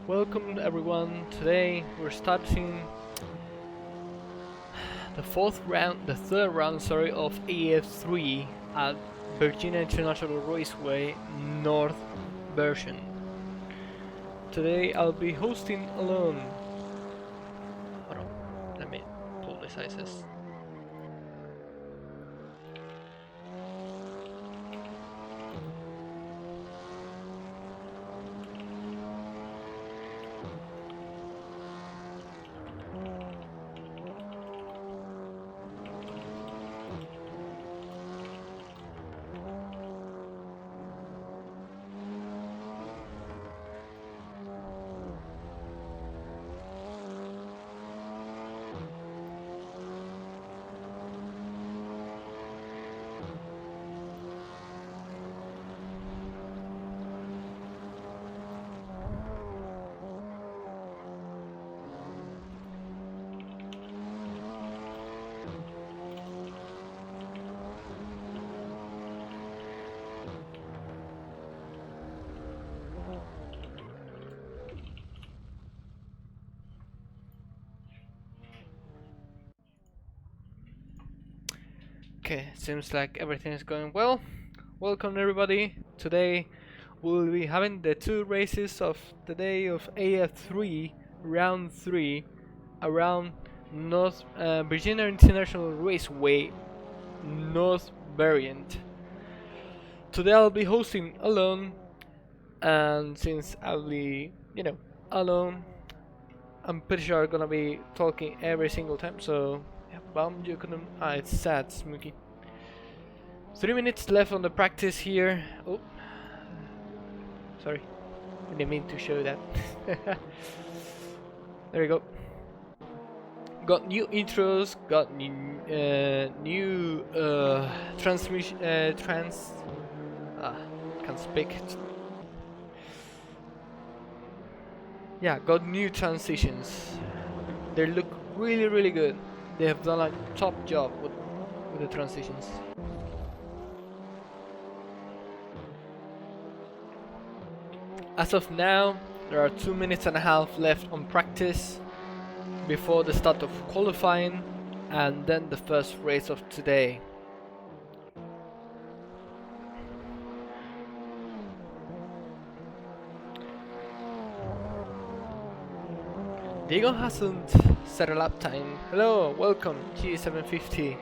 Welcome everyone. Today we're starting the third round, sorry, of AF3 at Virginia International Raceway North version. Today I'll be hosting alone. Hold on, let me publicize this. Okay, seems like everything is going well. Welcome everybody. Today we'll be having the two races of the day of AF3 round 3 around North Virginia International Raceway North variant. Today I'll be hosting alone, and since I'll be, alone, I'm pretty sure I'm gonna be talking every single time, so yeah, bum you couldn't. It's sad, Smokey. 3 minutes left on the practice here. Oh, sorry, I didn't mean to show that. There we go. Got new intros, got new transmission, can't speak. Yeah, got new transitions. They look really good. They have done a top job with the transitions. As of now, there are 2 minutes and a half left on practice before the start of qualifying and then the first race of today. Diego hasn't set a lap time. Hello, welcome G750.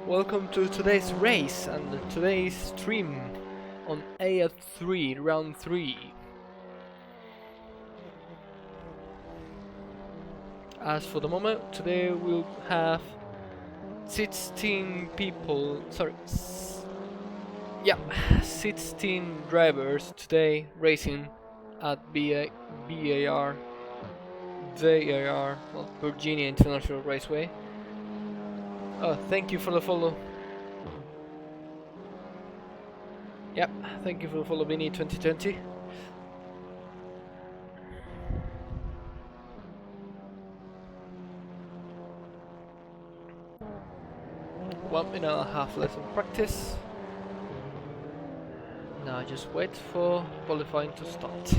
Welcome to today's race and today's stream on AF3 round 3. As for the moment, today we'll have 16 people, 16 drivers today racing at VIR, well, Virginia International Raceway. Oh, thank you for the follow. Yep, thank you for the follow, Vinny 2020. One minute and a half left in practice. Now just wait for qualifying to start.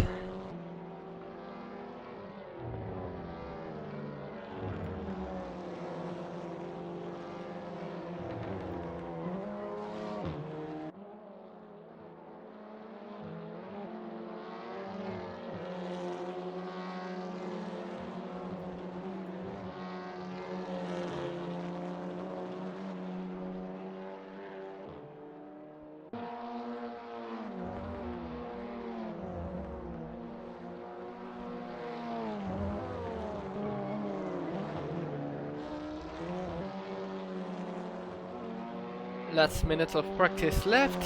Last minutes of practice left.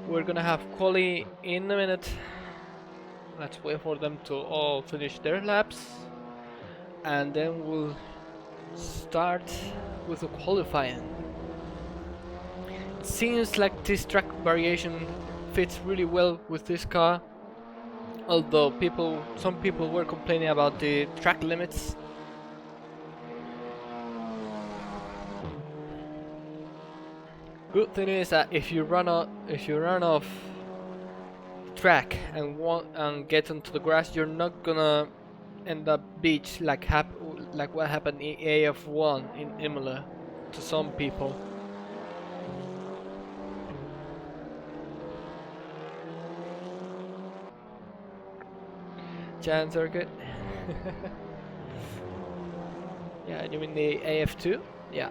We're gonna have quali in a minute. Let's wait for them to all finish their laps, and then we'll start with the qualifying. It seems like this track variation fits really well with this car, although some people were complaining about the track limits. Good thing is that if you run off track and get onto the grass, you're not gonna end up beach like what happened in AF1 in Imola to some people. Jan circuit. Yeah, you mean the AF2? Yeah.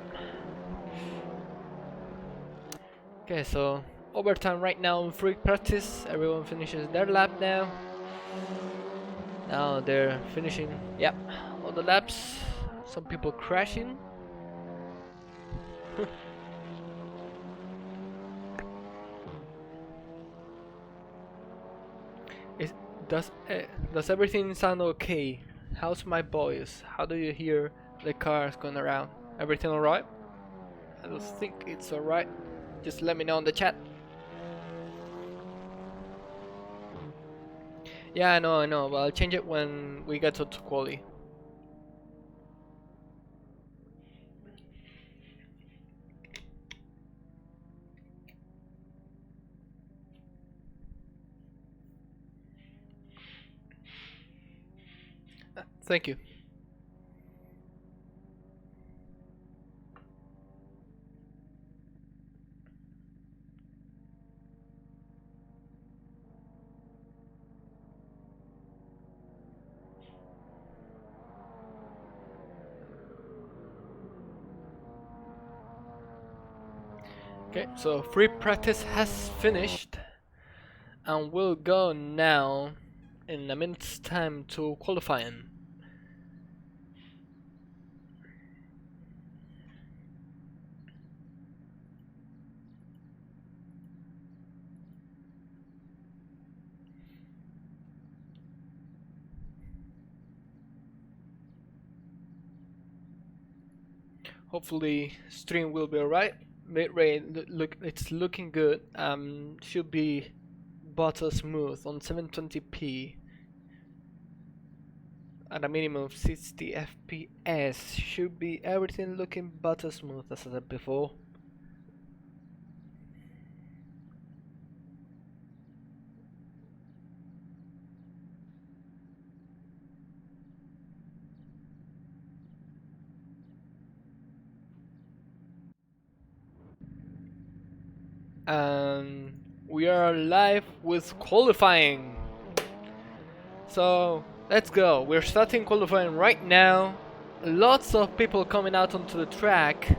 Okay, so overtime right now in free practice. Everyone finishes their lap now. Now they're finishing, yep, all the laps. Some people crashing. Is, does everything sound okay? How's my voice? How do you hear the cars going around? Everything alright? I don't think it's alright. Just let me know in the chat. Yeah, I know, but I'll change it when we get to quali. Thank you. Okay, so free practice has finished, and we'll go now in a minute's time to qualifying. Hopefully stream will be alright. Bitrate look, it's looking good. Should be butter smooth on 720p at a minimum of 60 FPS. Should be everything looking butter smooth, as I said before. And we are live with qualifying. So let's go. We're starting qualifying right now. Lots of people coming out onto the track.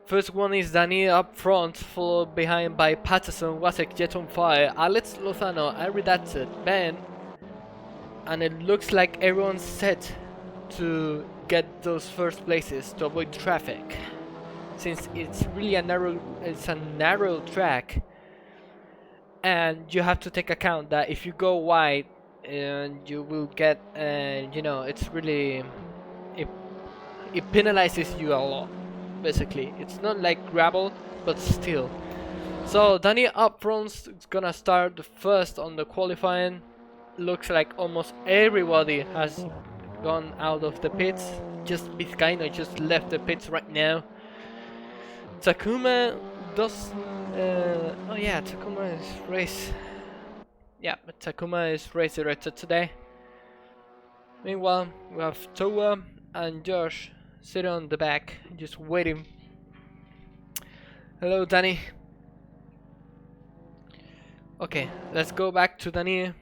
First one is Dani up front, followed behind by Patterson, Wasek, Jet on Fire, Alex Lozano, Redacted, Ben, and it looks like everyone's set to get those first places to avoid traffic. Since it's really a narrow track, and you have to take account that if you go wide, you will get, you know, it's really it penalizes you a lot. Basically, it's not like gravel, but still. So Danny up front is gonna start the first on the qualifying. Looks like almost everybody has gone out of the pits. Just Vizcaino just left the pits right now. Takuma does. Oh yeah, Takuma is race. Yeah, but Takuma is race director today. Meanwhile, we have Toa and Josh sitting on the back, just waiting. Hello, Danny. Okay, let's go back to Danny.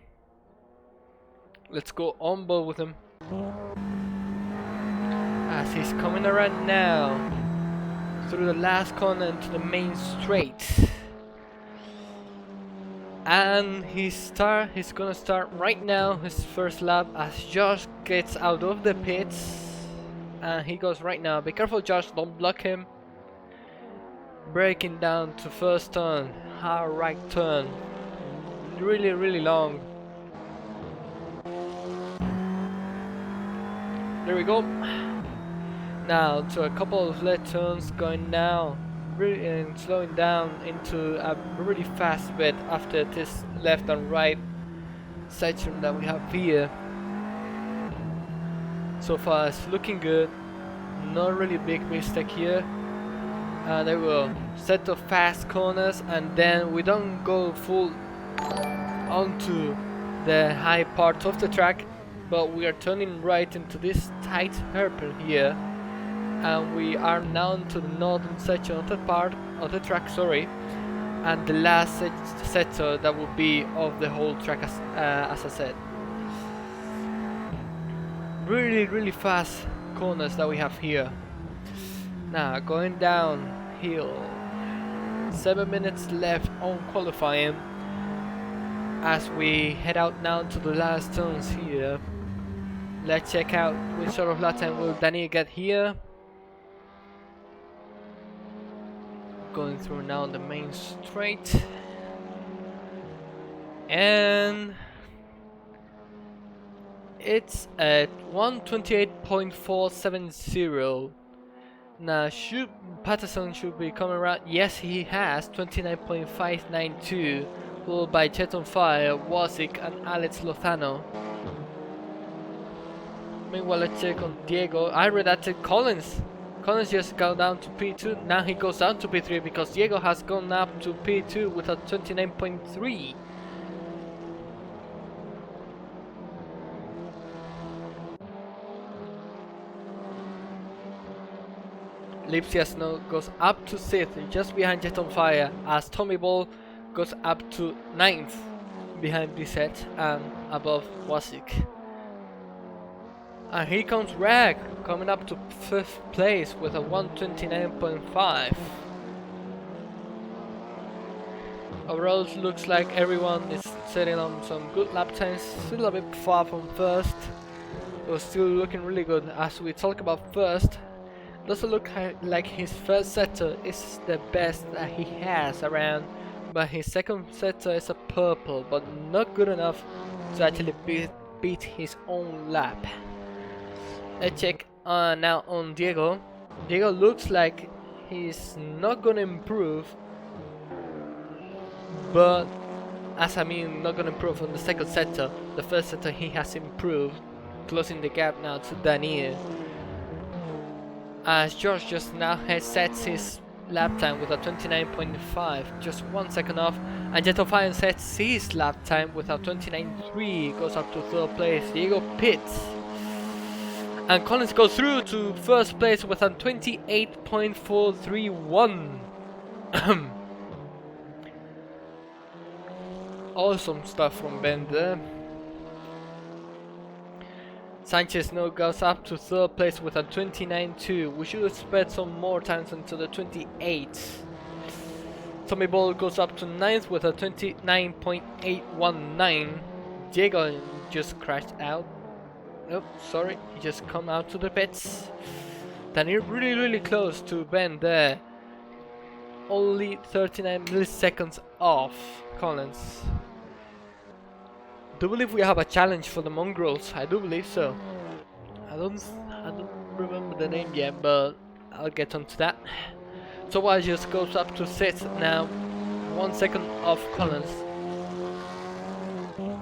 Let's go on board with him. As he's coming around now. Through the last corner into the main straight, and he's gonna start right now his first lap as Josh gets out of the pits, and he goes right now. Be careful, Josh, don't block him. Breaking down to first turn, hard right turn, really long. There we go. Now to a couple of left turns going now, and slowing down into a really fast bit after this left and right section that we have here. So far it's looking good, not really big mistake here. And there we go, set of fast corners, and then we don't go full onto the high part of the track, but we are turning right into this tight hairpin here, and we are now into the northern section of the part of the track, sorry, and the last sector that will be of the whole track, as I said. Really fast corners that we have here. Now going downhill, 7 minutes left on qualifying as we head out now to the last turns here. Let's check out which sort of lap time will Danny get here. Going through now the main straight, and it's at 1:28.470. Now Patterson should be coming around. Yes, he has 29.592, followed by Jet on Fire, Wazik and Alex Lozano. Meanwhile, let's check on Diego. I read that Collins just got down to P2. Now he goes down to P3 because Diego has gone up to P2 with a 29.3. Lipsias now goes up to 6th, just behind Jet on Fire, as Tommy Ball goes up to 9th, behind Bissett and above Wazik. And here comes Rag, coming up to 5th place with a 1:29.5. Overall, it looks like everyone is setting on some good lap times, still a bit far from first, but still looking really good. As we talk about first, doesn't look like his first setter is the best that he has around, but his second setter is a purple, but not good enough to actually beat his own lap. Let's check now on Diego. Diego looks like he's not gonna improve, but as I mean not gonna improve on the second setter. The first setter he has improved, closing the gap now to Daniel. As George just now sets his lap time with a 29.5, just 1 second off, and Jetofine sets his lap time with a 29.3, goes up to 3rd place. Diego pits, and Collins goes through to 1st place with a 28.431. Awesome stuff from Ben there. Sanchez now goes up to 3rd place with a 29.2. We should expect some more times into the 28. Tommy Ball goes up to 9th with a 29.819. Diego just crashed out. Oh, sorry, he just come out to the pits. Daniel really close to Ben there. Only 39 milliseconds off Collins. I do believe we have a challenge for the mongrels. I do believe so. I don't remember the name yet, but I'll get onto that. So I just goes up to 6th now, 1 second off Collins.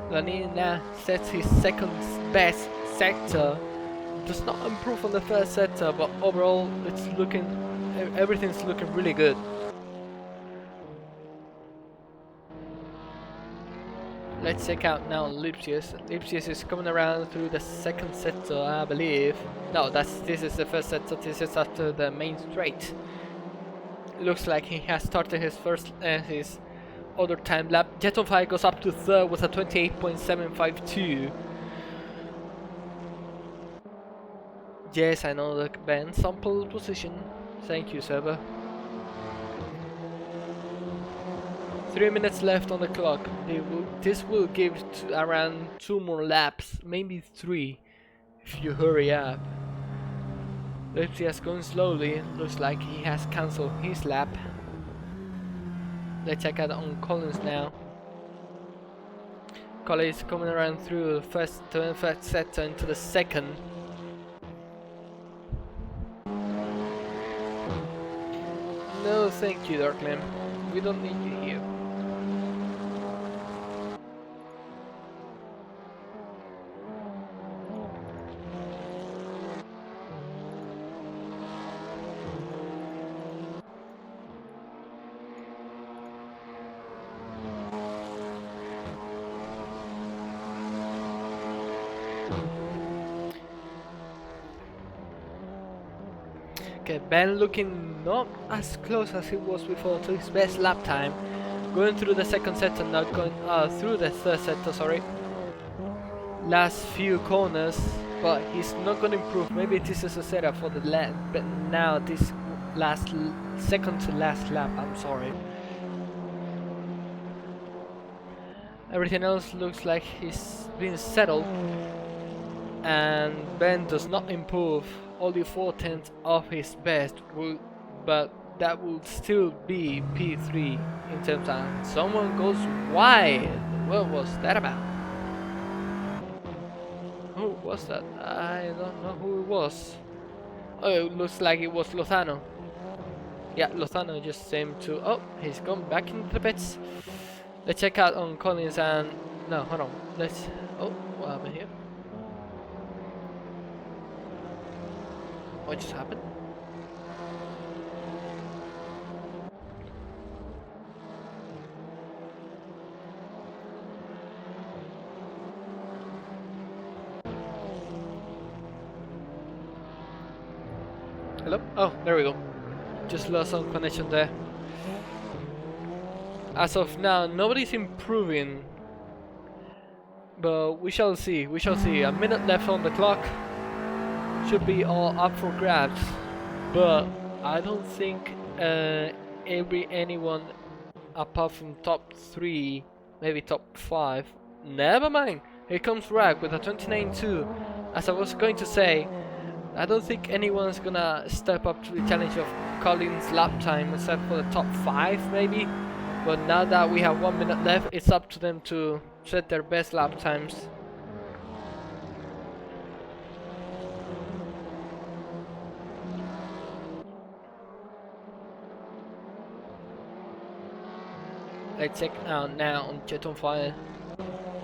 Lanini now sets his second best sector. Does not improve on the first sector, but overall everything's looking really good. Let's check out now Lipsius. Lipsius is coming around through the second sector, I believe. No, this is the first sector. This is after the main straight. Looks like he has started his his other time lap. Jet on Fire goes up to 3rd with a 28.752. Yes, I know the Ben sample position. Thank you, server. 3 minutes left on the clock. This will give around 2 more laps, maybe 3, if you hurry up. Lipsius going slowly. Looks like he has cancelled his lap. Let's check out on Collins now. Collins coming around through the first sector into the second. No, thank you, Darklim. We don't need you here. Ben looking not as close as he was before to his best lap time. Going through the second sector, not going through the third sector, sorry. Last few corners, but he's not going to improve. Maybe this is a setup for the lap, but now this second to last lap, I'm sorry. Everything else looks like he's been settled, and Ben does not improve. Only 4/10 of his best, but that would still be P3 in terms of someone goes wide. What was that about? Who was that? I don't know who it was. Oh, it looks like it was Lozano. Yeah, Lozano just seemed to. Oh, he's gone back into the pits. Let's check out on Collins and. No, hold on. Let's. Oh, what happened here? What just happened? Hello? Oh, there we go. Just lost some connection there. As of now, nobody's improving. But we shall see. We shall see. A minute left on the clock. Should be all up for grabs. But I don't think anyone apart from top 3, maybe top 5. Never mind. Here comes Rag with a 29.2. As I was going to say, I don't think anyone's gonna step up to the challenge of Collins' lap time except for the top 5 maybe. But now that we have 1 minute left, it's up to them to set their best lap times. Let's check out now on Jet on Fire.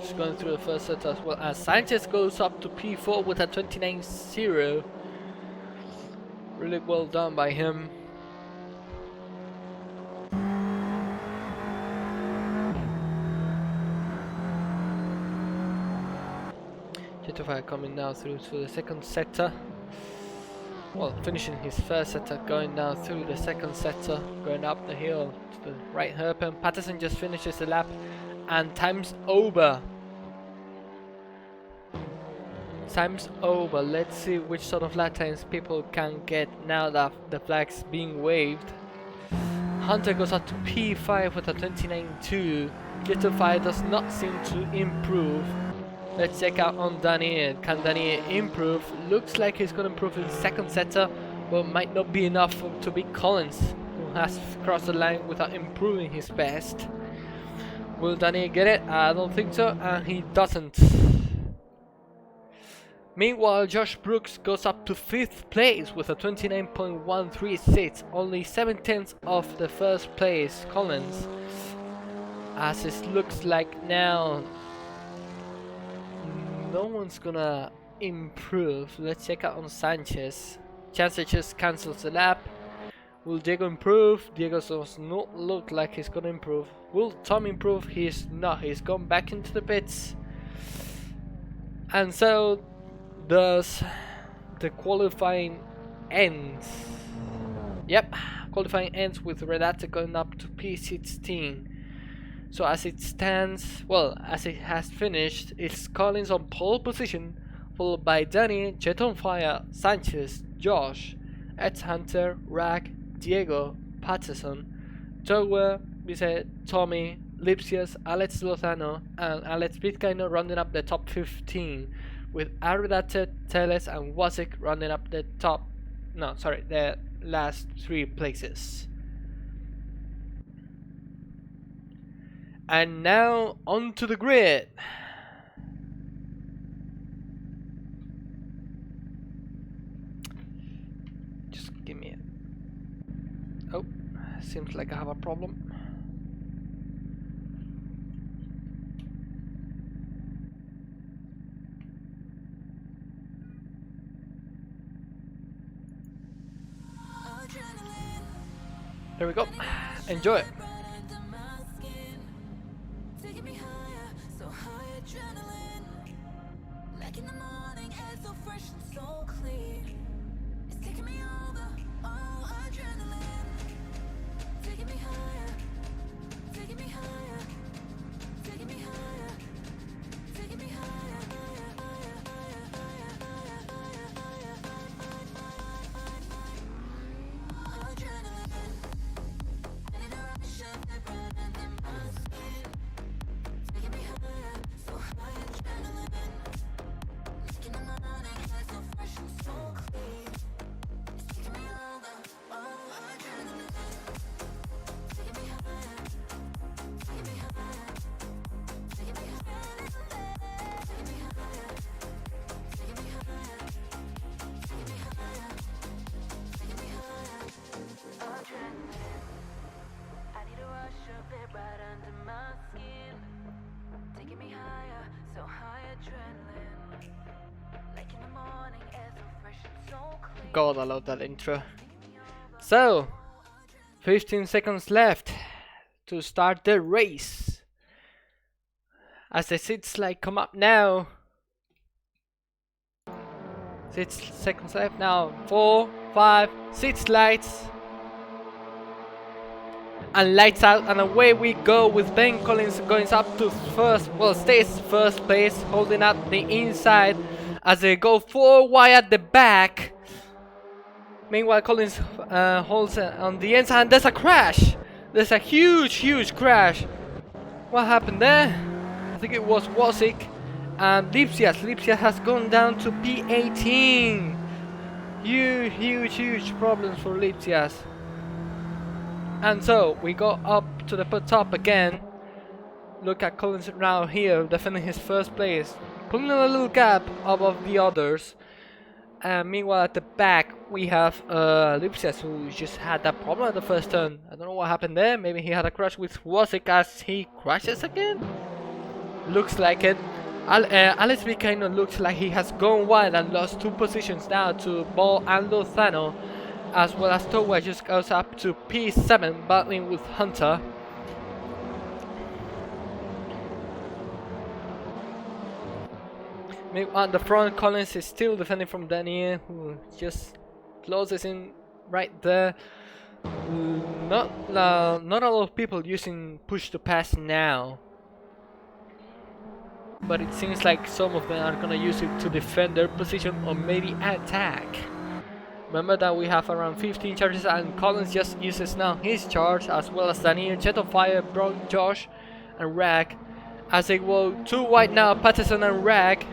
Just going through the first set as well as Sanchez goes up to P4 with a 29.0. Really well done by him. Jettify coming now through to the second sector. Well, finishing his first sector, going now through the second sector, going up the hill to the right hairpin. Patterson just finishes the lap, and time's over. Time's over. Let's see which sort of lap times people can get now that the flag's being waved. Hunter goes up to P5 with a 29.2. Jettify does not seem to improve. Let's check out on Daniel. Can Daniel improve? Looks like he's going to improve in the second sector, but might not be enough to beat Collins, who has crossed the line without improving his best. Will Daniel get it? I don't think so, and he doesn't. Meanwhile, Josh Brooks goes up to 5th place with a 29.136, only 7/10 of the first place Collins. As it looks like now, no one's gonna improve. Let's check out on Sanchez. Sanchez just cancels the lap. Will Diego improve? Diego does not look like he's gonna improve. Will Tom improve? He's not. He's gone back into the pits. And so does the qualifying ends. Yep, qualifying ends with Redata going up to P16. So as it stands, well, as it has finished, it's Collins on pole position, followed by Danny, Jet on Fire, Sanchez, Josh, Ed Hunter, Rag, Diego, Patterson, Tower, Tommy, Lipsius, Alex Lozano, and Alex Vizcaino rounding up the top 15, with Aridate, Teles, and Wasik rounding up the the last 3 places. And now onto the grid. Just give me a... Oh, seems like I have a problem. There we go. Enjoy it. Like in the morning, air so fresh and so clear. It's taking me over. God, I love that intro. So, 15 seconds left to start the race. As the seats light come up now. 6 seconds left now. 4, 5, 6 lights. And lights out, and away we go with Ben Collins going up to first, well, stays first place, holding up the inside as they go 4 wide at the back. Meanwhile, Collins holds on the inside, and there's a crash. There's a huge crash. What happened there? I think it was Wozzik and Lipsias has gone down to P18. Huge problems for Lipsias. And so we go up to the top again. Look at Collins now here, defending his first place, pulling a little gap above the others. And meanwhile at the back we have Lipsias, who just had that problem at the first turn. I don't know what happened there. Maybe he had a crash with Wozzik as he crashes again. Looks like it. Alex Vizcaino looks like he has gone wide and lost 2 positions now to Ball and Lozano, as well as Towa just goes up to P7, battling with Hunter. Meanwhile, the front, Collins is still defending from Daniel, who just closes in right there. Not a lot of people using push to pass now, but it seems like some of them are gonna use it to defend their position or maybe attack. Remember that we have around 15 charges, and Collins just uses now his charge, as well as Daniel, Jet of Fire, Brock, Josh, and Rag. As they go 2 wide now, Patterson and Rag.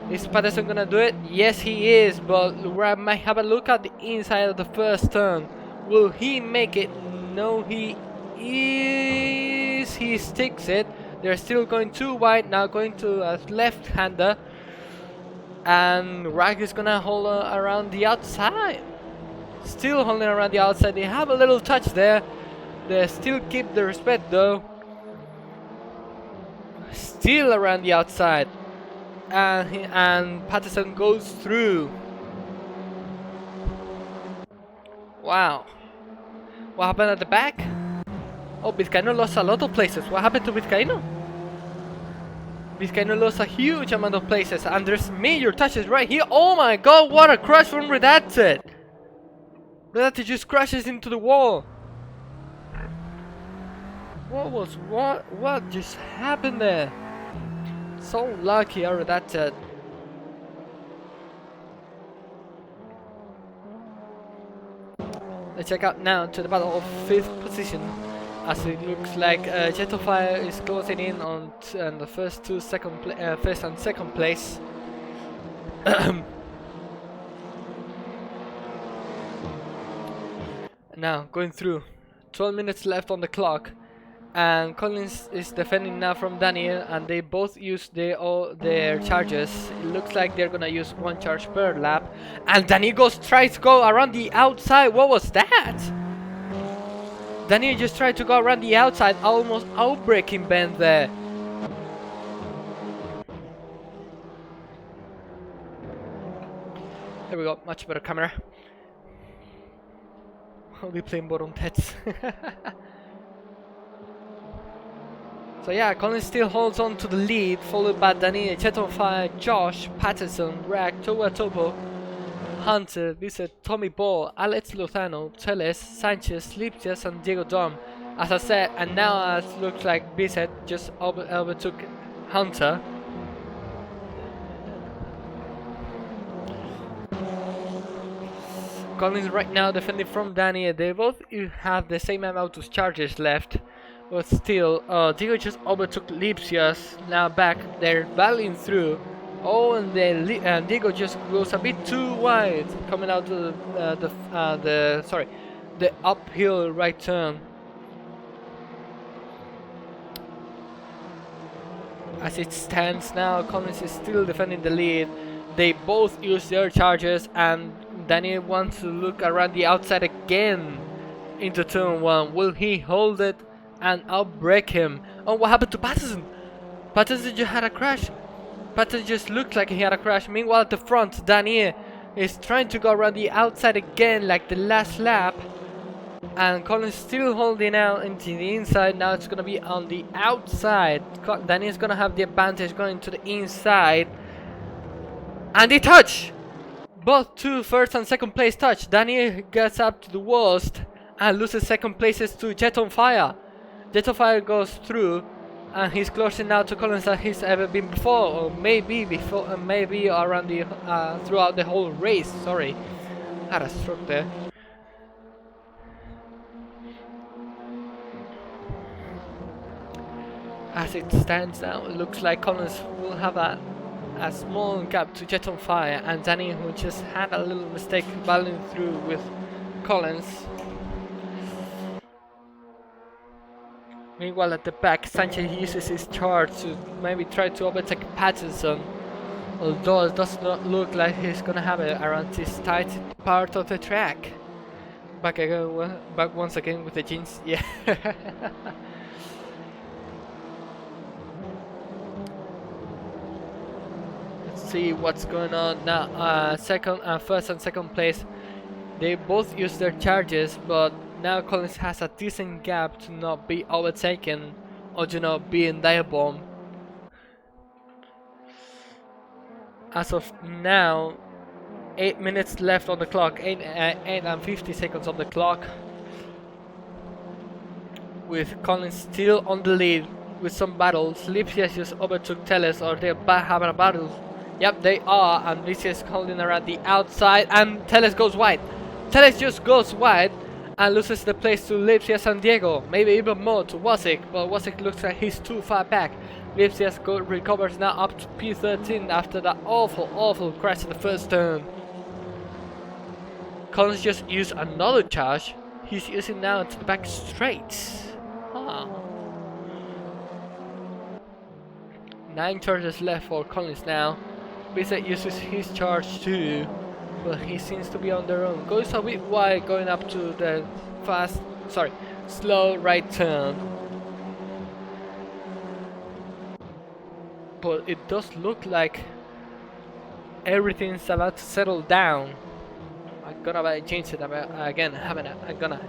Is Patterson gonna do it? Yes, he is, but Rag might have a look at the inside of the first turn. Will he make it? No, he is. He sticks it. They're still going 2 wide now, going to a left-hander. And Rag is gonna hold around the outside. Still holding around the outside. They have a little touch there. They still keep the respect though. Still around the outside. And Patterson goes through. Wow. What happened at the back? Oh, Vizcaino lost a lot of places. What happened to Vizcaino? Vizcaino lost a huge amount of places, and there's major touches right here. Oh my god, what a crash from Redacted! Redacted just crashes into the wall. What just happened there? So lucky, Redacted. Let's check out now to the battle of 5th position, as it looks like Jet of Fire is closing in on the first and second place. Now going through, 12 minutes left on the clock, and Collins is defending now from Daniel, and they both use their charges. It looks like they're gonna use 1 charge per lap, and Daniel tries to go around the outside. What was that? Daniel just tried to go around the outside, almost outbreaking Ben there. There we go, much better camera. Only playing bottom heads. So yeah, Collins still holds on to the lead, followed by Daniel, Jet on Fire, Josh, Patterson, Rag, Towa Topo, Hunter, Vincent, Tommy Ball, Alex Lozano, Teles, Sanchez, Lipsias, and Diego Dom. As I said, and now it looks like Vincent just overtook Hunter. Collins right now defending from Daniel. They both have the same amount of charges left. But still, Diego just overtook Lipsias. Now back, they're battling through. Oh, and then Diego just goes a bit too wide, coming out to the uphill right turn. As it stands now, Collins is still defending the lead. They both use their charges, and Daniel wants to look around the outside again into turn 1. Will he hold it and outbreak him? Oh, what happened to Patterson? Patterson just had a crash. But it just looked like he had a crash. Meanwhile, at the front, Daniel is trying to go around the outside again, like the last lap. And Colin's still holding out into the inside. Now it's gonna be on the outside. Daniel's gonna have the advantage going to the inside. And they touch! Both two first and second place touch. Daniel gets up to the worst and loses second places to Jet on Fire. Jet on Fire goes through, and he's closer now to Collins than he's ever been before, or maybe before, maybe around the throughout the whole race. Sorry, had a stroke there. As it stands now, it looks like Collins will have a small gap to Jet on Fire, and Danny, who just had a little mistake battling through with Collins. Meanwhile, at the back, Sanchez uses his charge to maybe try to overtake Patterson, although it does not look like he's gonna have it around this tight part of the track. Back again, back once again with the jeans, yeah. See what's going on now. First and second place, they both use their charges, but now Collins has a decent gap to not be overtaken or to not be in dive-bomb. As of now, 8 minutes left on the clock, 8 and 50 seconds on the clock, with Collins still on the lead with some battles. Lipsius just overtook Teles, or they're having a battle. Yep, they are, and this is holding around the outside, and Teles goes wide. Teles just goes wide and loses the place to Lipsius and Diego, maybe even more to Wasik, but Wasik looks like he's too far back. Lipsius recovers now up to P13 after that awful crash in the first turn. Collins just used another charge. He's using now to the back straight. 9 charges left for Collins now. Bissett uses his charge too, but he seems to be on their own. Goes a bit wide going up to the slow right turn. But it does look like everything's about to settle down. I'm gonna change it again, I'm gonna.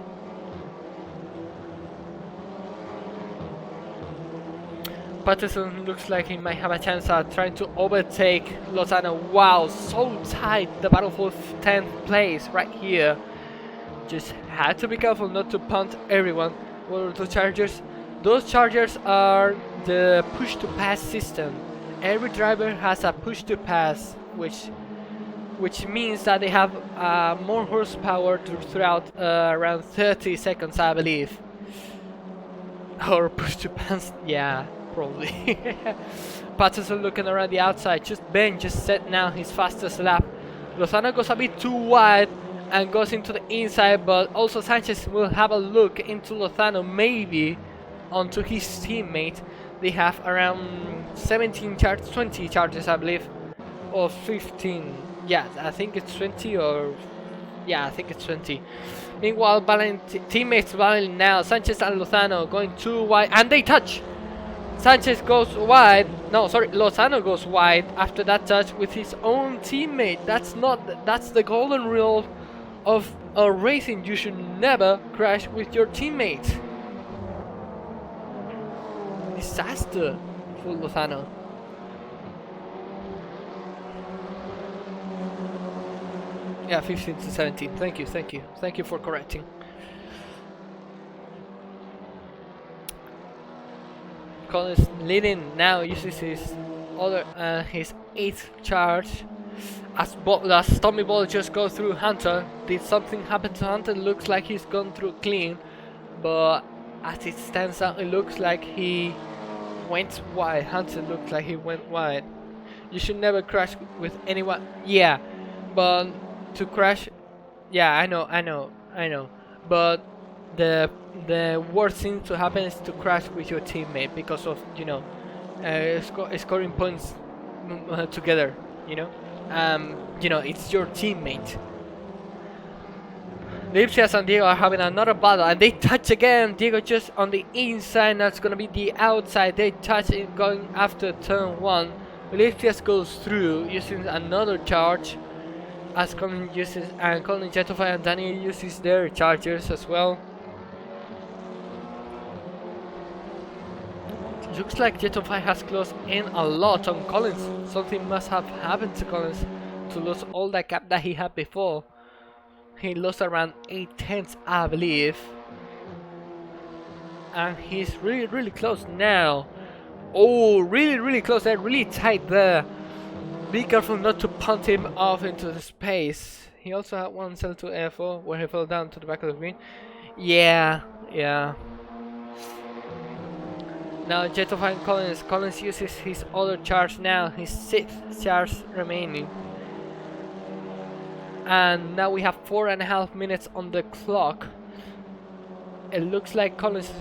Patterson looks like he might have a chance at trying to overtake Lozano. Wow, so tight, the battle for 10th place right here. Just had to be careful not to punt everyone. What are those chargers? Those chargers are the push to pass system. Every driver has a push to pass, which means that they have more horsepower throughout around 30 seconds, I believe. Or push to pass, yeah. Probably. Patterson looking around the outside. Ben just set now his fastest lap. Lozano goes a bit too wide and goes into the inside, but also Sanchez will have a look into Lozano, maybe onto his teammate. They have around 20 charges, I believe, or 15. Yeah, I think it's 20, or yeah, I think it's 20. Meanwhile, teammates battling now. Sanchez and Lozano going too wide, and they touch. Sanchez goes wide. No, sorry, Lozano goes wide after that touch with his own teammate. That's the golden rule of racing. You should never crash with your teammate. Disaster for Lozano. Yeah, 15 to 17. Thank you for correcting. Collins leading now, uses his 8th charge. As Tommy Ball just goes through Hunter. Did something happen to Hunter? Looks like he's gone through clean, but as it stands out, it looks like he went wide. Hunter looks like he went wide. You should never crash with anyone. Yeah, but to crash, yeah, I know, but the worst thing to happen is to crash with your teammate because of, scoring points together, it's your teammate. Lipsius and Diego are having another battle, and they touch again. Diego just on the inside, that's gonna be the outside. They touch it going after turn 1. Olivias goes through using another charge as Colin uses, and Colin, Jettify and Danny uses their chargers as well. Looks like Jettify has closed in a lot on Collins. Something must have happened to Collins to lose all that gap that he had before. He lost around 8/10, I believe. And he's really close now. Oh, really close there, really tight there. Be careful not to punt him off into the space. He also had one cell to AF4 where he fell down to the back of the green. Yeah. Now Jettifying Collins. Collins uses his other charge now, his 6th charge remaining. And now we have 4.5 minutes on the clock. It looks like Collins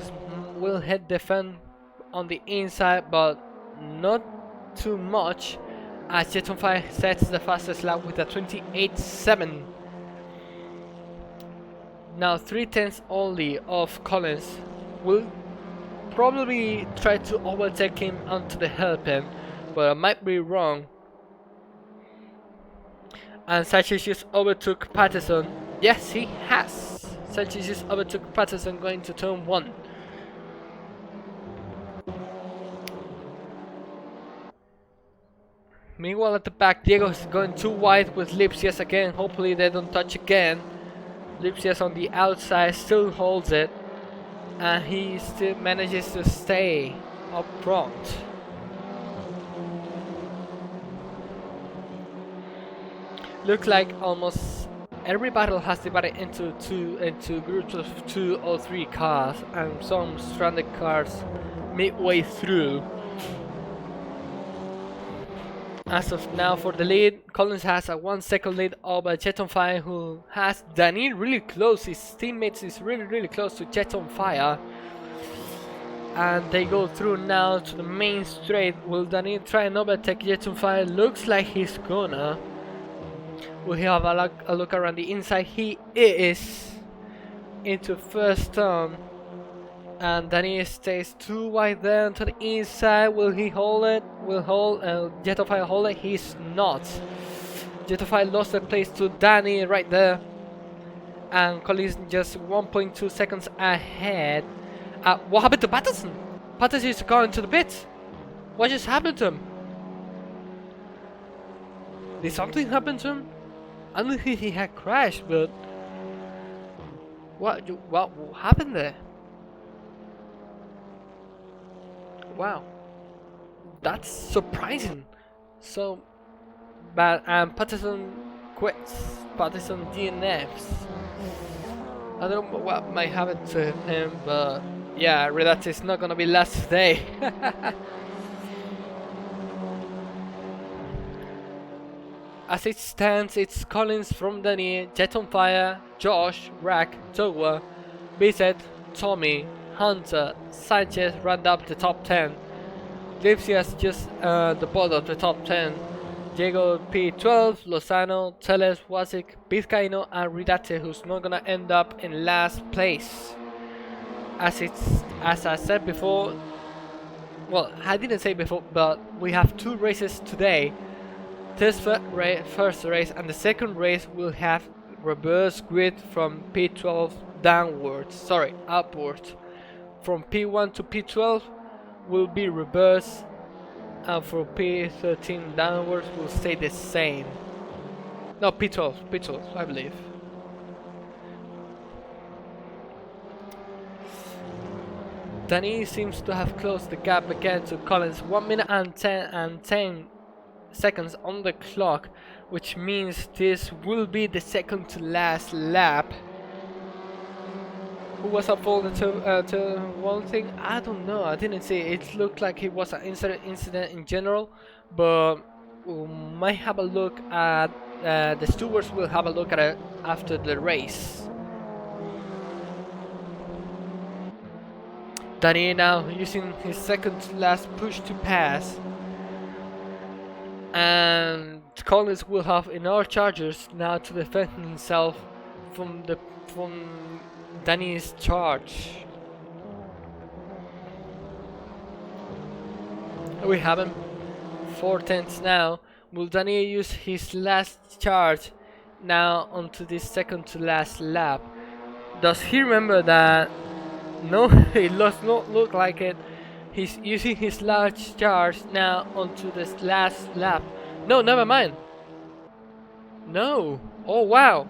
will hit the fan on the inside, but not too much, as Jettify sets the fastest lap with a 28.7. Now 3/10 only of Collins. Will probably try to overtake him onto the hairpin, but I might be wrong. And Sanchez just overtook Patterson. Yes, he has. Sanchez just overtook Patterson going to turn 1. Meanwhile at the back, Diego is going too wide with Lipsius again. Hopefully they don't touch again. Lipsius on the outside still holds it, and he still manages to stay up front. Looks like almost every battle has divided into groups of 2 or 3 cars, and some stranded cars midway through. As of now, for the lead, Collins has a 1 second lead over Jet on Fire, who has Danny really close. His teammates is really close to Jet on Fire. And they go through now to the main straight. Will Danny try and overtake Jet on Fire? Looks like he's gonna. We have a look around the inside. He is into first turn. And Danny stays too wide there to the inside. Will he hold it? Will Jettify hold it? He's not. Jettify lost the place to Danny right there. And Collins just 1.2 seconds ahead. What happened to Patterson? Patterson is going to the pit. What just happened to him? Did something happen to him? I don't think he had crashed, but what happened there? Wow, that's surprising. So, but Patterson quits. Patterson DNFs. I don't know what might happen to him, but yeah, Redacted is not gonna be last today. As it stands, it's Collins from Danny, Jet on Fire, Josh, Rack, Towa, Bizet, Tommy, Hunter, Sanchez round up the top 10. Lipsius just the bottom of the top 10. Diego P12, Lozano, Teles, Wasik, Vizcaino, and Ridate, who's not gonna end up in last place. As I said before, well, I didn't say before, but we have 2 races today. This first race and the second race will have reverse grid from P12 downwards. Sorry, upwards. From P1 to P12 will be reverse, and from P13 downwards will stay the same. No, P12, I believe. Danny seems to have closed the gap again to Collins. 1 minute and 10 seconds on the clock, which means this will be the second to last lap. Who was up for to one thing? I don't know. I didn't see it. It looked like it was an incident in general, but we might have a look at the stewards will have a look at it after the race. Danny now using his second to last push to pass, and Collins will have enough chargers now to defend himself from Danny's charge. We have him 4/10 now. Will Daniel use his last charge now onto this second to last lap? Does he remember that? No, it does not look like it. He's using his large charge now onto this last lap. No, never mind. No. Oh wow.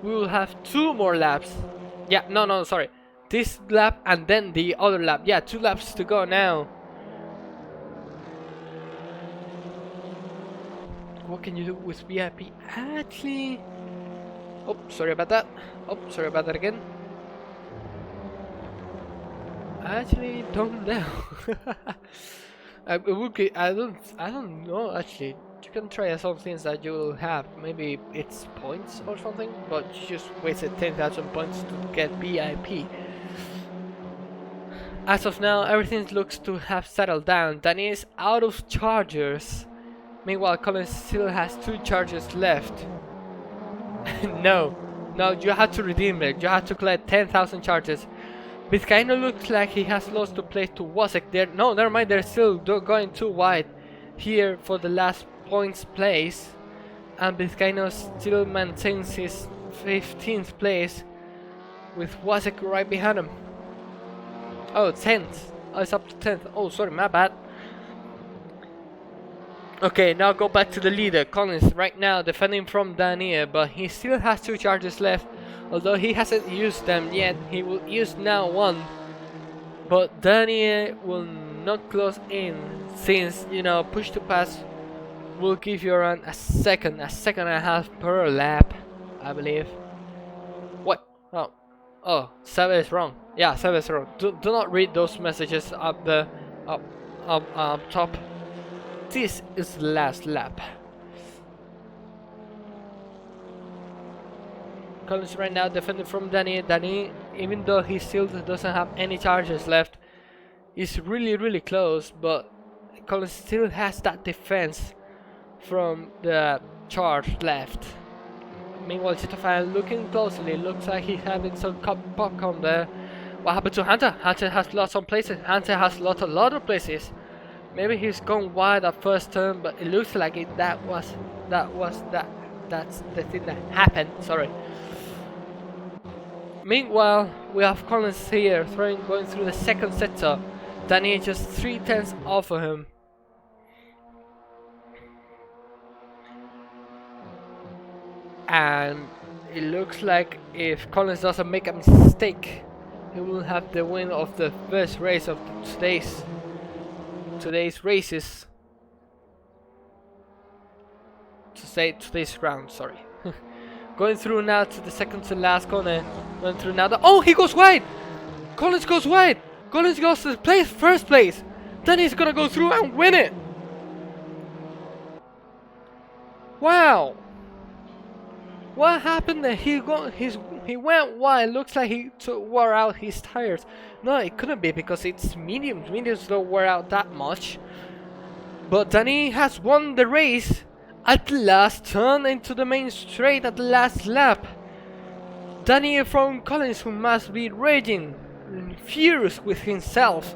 We will have 2 more laps. Yeah, no, sorry. This lap and then the other lap. Yeah, 2 laps to go now. What can you do with VIP? Actually... Oh, sorry about that. Oh, sorry about that again. I actually don't know. I don't know actually. You can try some things that you will have. Maybe it's points or something, but you just wasted 10,000 points to get VIP. As of now, everything looks to have settled down. Danny is out of chargers. Meanwhile, Colin still has 2 chargers left. No, you have to redeem it. You have to collect 10,000 charges. Vizcaino looks like he has lost the place to Wasek there. No, never mind, they're still going too wide here for the last points place. And Vizcaino still maintains his 15th place with Wasek right behind him. Oh, 10th. Oh, it's up to 10th. Oh, sorry, my bad. Okay, now go back to the leader. Collins right now defending from Daniel, but he still has 2 charges left. Although he hasn't used them yet, he will use now 1. But Daniel will not close in, since, you know, push to pass will give you around a second and a half per lap, I believe. What? Oh, Seba is wrong. Yeah, Seba is wrong. Do not read those messages up top. This is the last lap. Collins right now defending from Danny. Danny, even though he still doesn't have any charges left, is really close, but Collins still has that defense from the charge left. Meanwhile, Chitofan looking closely, looks like he's having some popcorn there. What happened to Hunter? Hunter has lost some places. Hunter has lost a lot of places. Maybe he's gone wide at first turn, but it looks like that's the thing that happened. Sorry. Meanwhile, we have Collins here going through the second sector. Danny just 3/10 off of him. And it looks like if Collins doesn't make a mistake, he will have the win of the first race of today's races. To say today's round, sorry. Going through now to the second to last corner. Going through now. Oh, he goes wide! Collins goes wide! Collins goes to first place! Then he's gonna go through and win it! Wow! What happened there? He went wide. Looks like he wore out his tires. No, it couldn't be because it's mediums. Mediums don't wear out that much. But Danny has won the race at the last turn into the main straight at the last lap. Danny from Collins, who must be raging, furious with himself,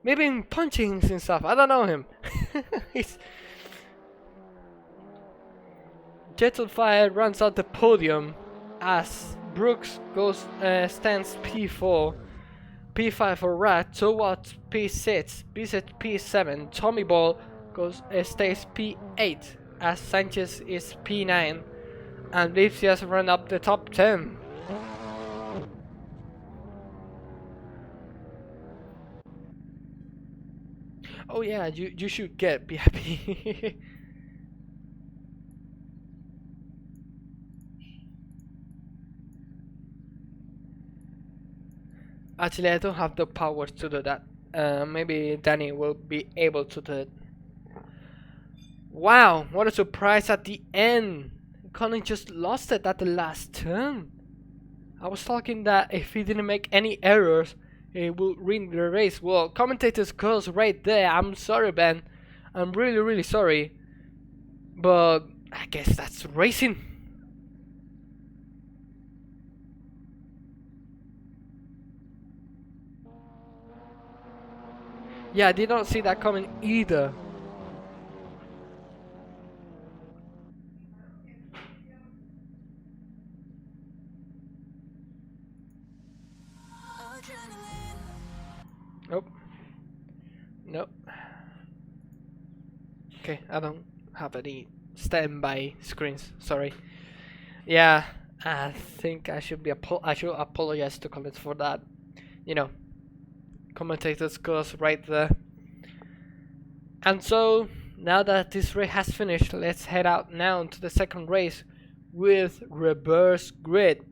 maybe punching himself. I don't know him. He's Jet on Fire runs out the podium as Brooks stands P4, P5 for Rat, Towat P6, Bissett P7, Tommy Ball stays P8 as Sanchez is P9, and Lipsias run up the top 10. Oh yeah, you should get VIP. Actually, I don't have the powers to do that. Maybe Danny will be able to do it. Wow, what a surprise at the end. Colin just lost it at the last turn. I was talking that if he didn't make any errors, he will win the race. Well, commentators goes right there. I'm sorry, Ben. I'm really sorry. But I guess that's racing. Yeah, I did not see that coming either. Nope. Nope. Okay, I don't have any standby screens. Sorry. Yeah, I think I should I should apologize to comments for that. You know, commentators goes right there. And so now that this race has finished, let's head out now to the second race with reverse grid.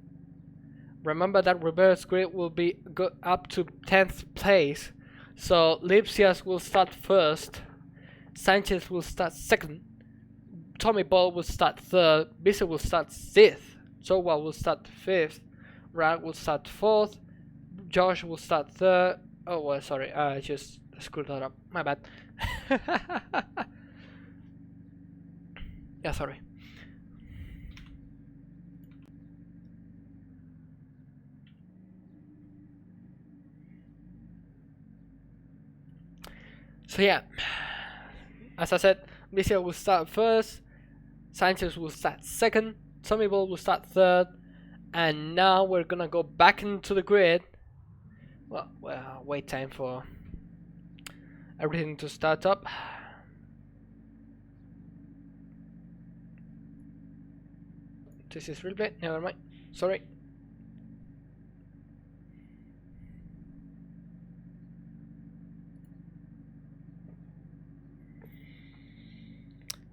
Remember that reverse grid will be go up to 10th place. So Lipsias will start first, Sanchez will start second, Tommy Ball will start third, Bissell will start sixth, Sowa will start fifth, Rag will start fourth, Josh will start third. Oh well, sorry, I just screwed that up. My bad. Yeah, sorry. So yeah, as I said, Bissell will start first, Sanchez will start second, Tommy Ball will start third, and now we're gonna go back into the grid. Well, wait time for everything to start up. This is replay, never mind, sorry.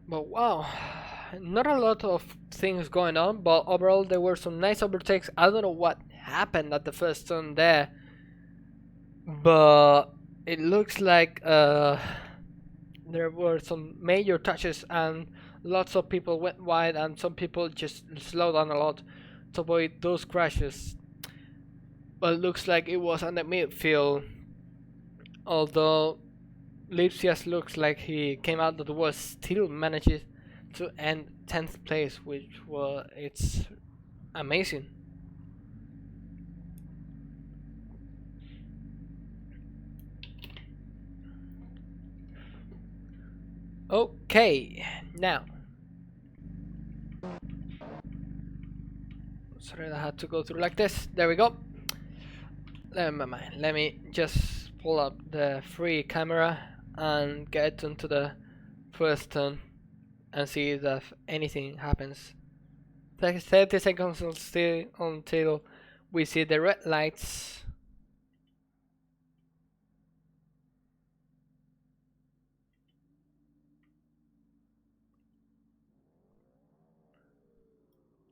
But wow, not a lot of things going on, but overall there were some nice overtakes. I don't know what happened at the first turn there, but it looks like there were some major touches and lots of people went wide and some people just slowed down a lot to avoid those crashes. But it looks like it was on the midfield, although Lipsias looks like he came out of the worst, still manages to end 10th place, which it's amazing. Okay, now. Sorry, I had to go through like this. There we go. Never mind. Let me just pull up the free camera and get into the first turn and see if anything happens. 30 seconds until we see the red lights.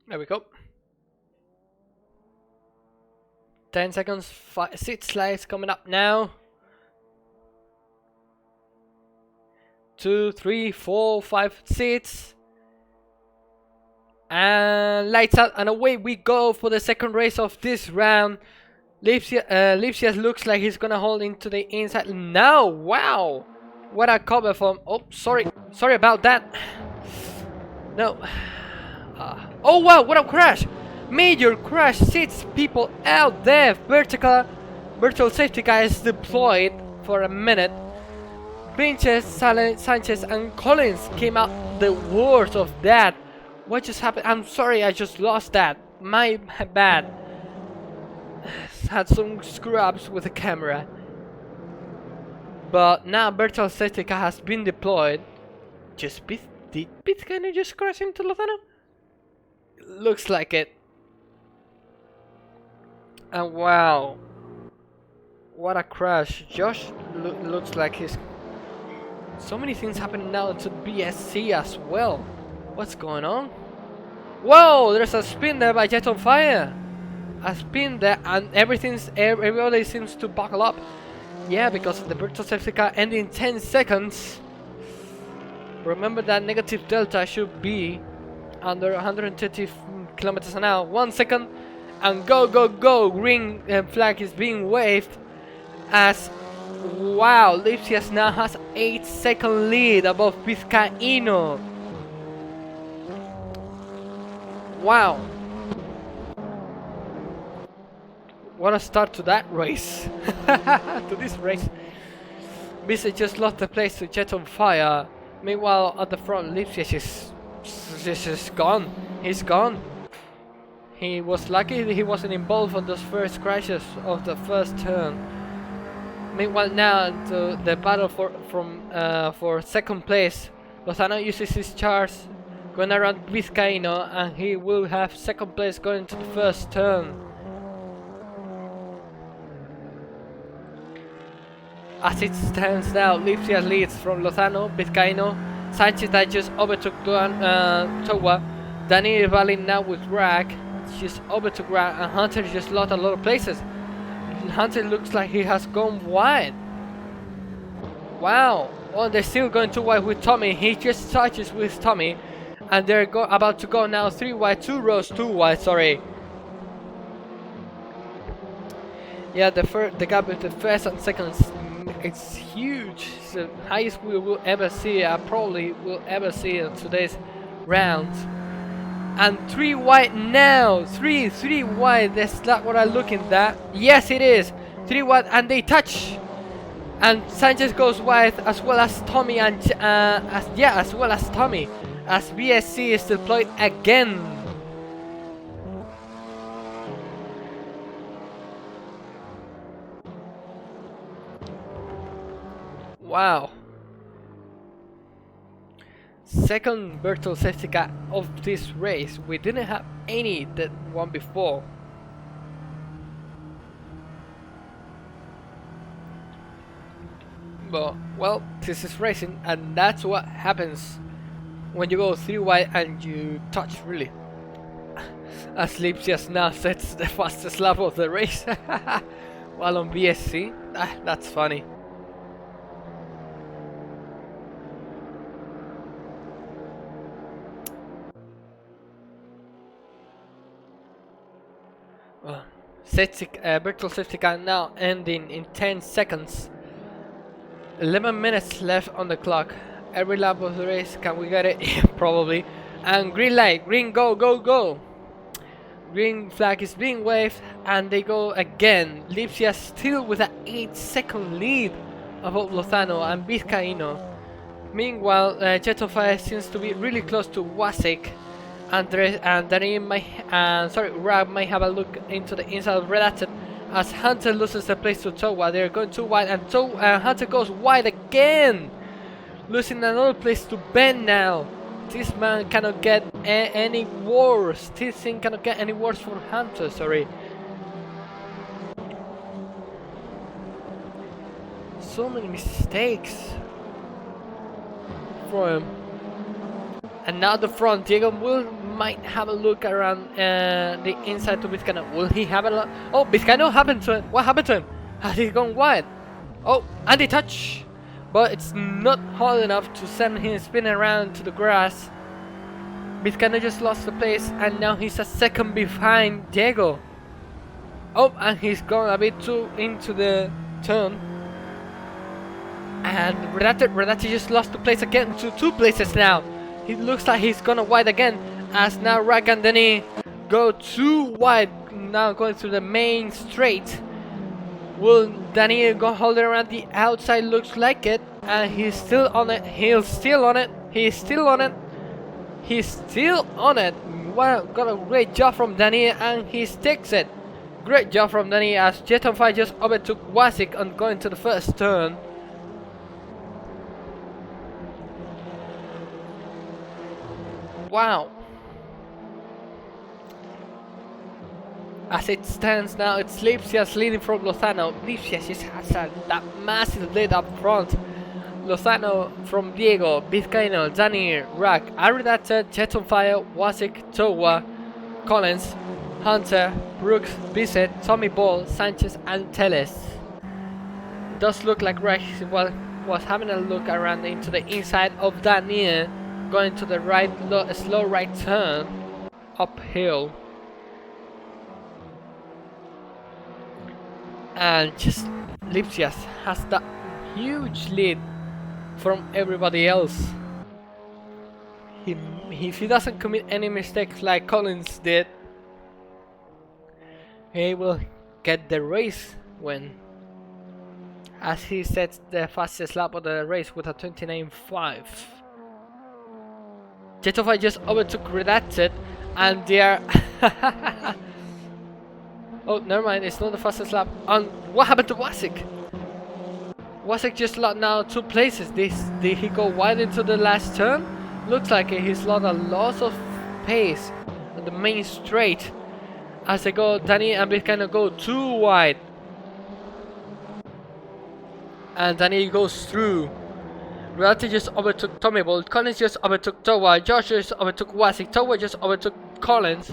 There we go. 10 seconds, 6 lights coming up now. 2, 3, 4, 5, 6. And lights out and away we go for the second race of this round. Lipsias looks like he's gonna hold into the inside now. Wow, what a cover from. Oh, sorry about that. No. Oh wow, what a crash! Major crash, 6 people out there. Virtual safety car is deployed for a minute. Pinches, Sanchez and Collins came out the worst of that. What just happened? I'm sorry, I just lost that. My bad. Had some screw-ups with the camera. But now virtual safety car has been deployed. Did Pete kind of just crash into Lozano? Looks like it. And wow, what a crash. Josh looks like he's... So many things happening now to BSC as well. What's going on? Whoa, there's a spin there by Jet on Fire. A spin there and everybody seems to buckle up. Yeah, because of the virtual safety car ending 10 seconds. Remember that negative delta should be under 130 kilometers an hour. 1 second and go. Green flag is being waved as wow, Lipsias now has 8-second lead above Vizcaíno. Wow, what a start to that race. To this race. Bissell just lost the place to Jet on Fire. Meanwhile at the front, Lipsias is gone. He's gone. He was lucky that he wasn't involved on those first crashes of the first turn. Meanwhile, now to the battle for second place. Lozano uses his charge going around Vizcaino, and he will have second place going to the first turn. As it stands now, Lipsia leads from Lozano, Vizcaino, Sanchez that just overtook Towa, Daniel Valin now with Rag, she's overtook Rag, and Hunter just lost a lot of places. Hunter looks like he has gone wide. Wow. Oh, they're still going too wide with Tommy. He just touches with Tommy, and they're about to go now 3 wide, 2 rows, 2 wide. Sorry. Yeah, the gap with the first and second, it's huge. It's the highest we will ever see. I probably will ever see in today's round. And 3 wide now. 3 wide. That's not what I'm looking at. Yes, it is 3 wide, and they touch. And Sanchez goes wide, as well as Tommy, and as well as Tommy, as VSC is deployed again. Wow. Second virtual safety car of this race. We didn't have any that one before. But, well, this is racing, and that's what happens when you go 3 wide and you touch, really. As Lipsias now sets the fastest lap of the race while on VSC. That's funny. Virtual safety car now ending in 10 seconds. 11 minutes left on the clock. Every lap of the race, can we get it? Yeah, probably. And green light, green, go, go, go. Green flag is being waved, and they go again. Lipsia still with an 8-second lead above Lozano and Vizcaino. Meanwhile, Jet of Fire seems to be really close to Wasik. And Rab might have a look into the inside of Redacted, as Hunter loses the place to Towa. They're going too wide, and Hunter goes wide again, losing another place to Ben now. This man cannot get any worse. This thing cannot get any worse for Hunter, sorry. So many mistakes for him. And now the front, Diego might have a look around the inside to Vizcaino. Will he have a look? Oh, Vizcaino happened to him. What happened to him? Has he gone wide? Oh, and they touch. But it's not hard enough to send him spinning around to the grass. Vizcaino just lost the place, and now he's a second behind Diego. Oh, and he's gone a bit too into the turn. And Redacted just lost the place again to 2 places now. It looks like he's gonna wide again, as now Rag and Denny go too wide, now going through the main straight. Will Danny go holding around the outside? Looks like it, and he's still on it. He's still on it. He's still on it. He's still on it. Wow, got a great job from Danny, and he sticks it. Great job from Danny, as Jet on Fire just overtook Wasik on going to the first turn. Wow. As it stands now, it's Lipsias leading from Lozano. Lipsias just has that massive lead up front. Lozano from Diego, Vizcaino, Daniel, Rag, Aridata, Jet on Fire, Wasik, Towa, Collins, Hunter, Brooks, Bissett, Tommy Ball, Sanchez, and Teles. It does look like Rag was having a look around into the inside of Daniel, going to the right, slow right turn, uphill. And just Lipsias has that huge lead from everybody else. If he doesn't commit any mistakes like Collins did, he will get the race win, as he sets the fastest lap of the race with a 29.5. Jetofy just overtook Redacted, and they are oh, never mind, it's not the fastest lap. And what happened to Wasik? Wasik just lost now 2 places. Did he go wide into the last turn? Looks like he's lost a lot of pace on the main straight. As they go, Danny and Vizcaino go too wide. And Danny goes through. Reality just overtook Tommy Bolt. Collins just overtook Towa. Josh just overtook Wasik. Towa just overtook Collins.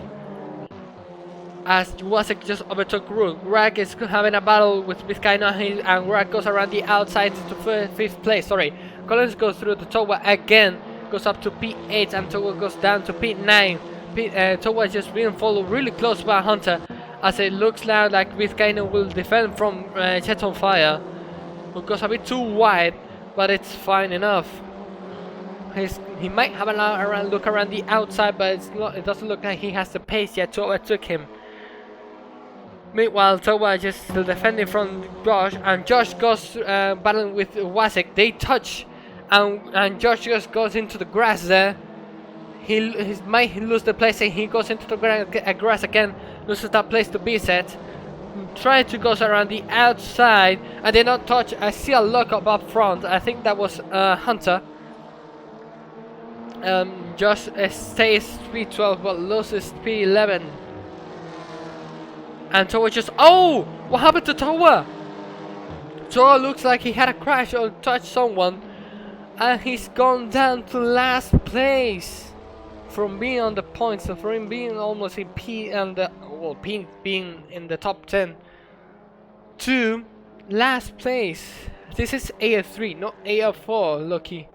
As Wasik just overtook Rook. Rag is having a battle with Vizcaino and Rag goes around the outside to 5th place. Sorry. Collins goes through the Towa again. Goes up to P8 and Towa goes down to P9. Towa is just being followed really close by Hunter. As it looks now like Vizcaino will defend from Jet on Fire. Who goes a bit too wide, but it's fine enough. He might have a look around the outside, but it doesn't look like he has the pace yet to overtake him. Meanwhile, Towa just still defending from Josh, and Josh goes battling with Wasik. They touch, and Josh just goes into the grass there. He might lose the place, and he goes into the grass again, loses that place to B-set. Try to go around the outside, and they not touch. I see a lockup up front. I think that was Hunter. Josh stays speed 12 but loses speed 11. And Towa just... Oh! What happened to Towa? Towa looks like he had a crash or touched someone. And he's gone down to last place. From being on the points, so from being almost in P and the... Well, P being in the top 10. To last place. This is AF3, not AF4, lucky.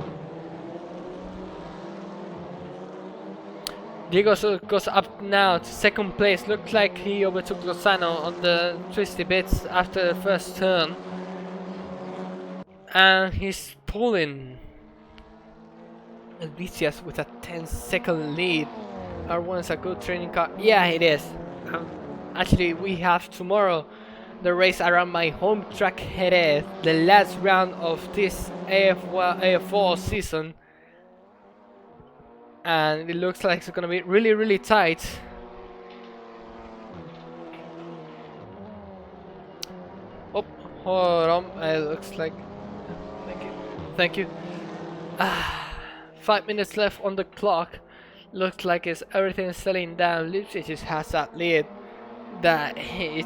Diego goes up now to 2nd place. Looks like he overtook Lozano on the twisty bits after the first turn. And he's pulling Elvicias with a 10-second lead. R1's a good training car. Yeah, it is. Actually, we have tomorrow the race around my home track Jerez, the last round of this AF4 season. And it looks like it's gonna be really tight. Oh, hold on. It looks like... Thank you. 5 minutes left on the clock. Looks like everything is settling down. Lipsy just has that lead that he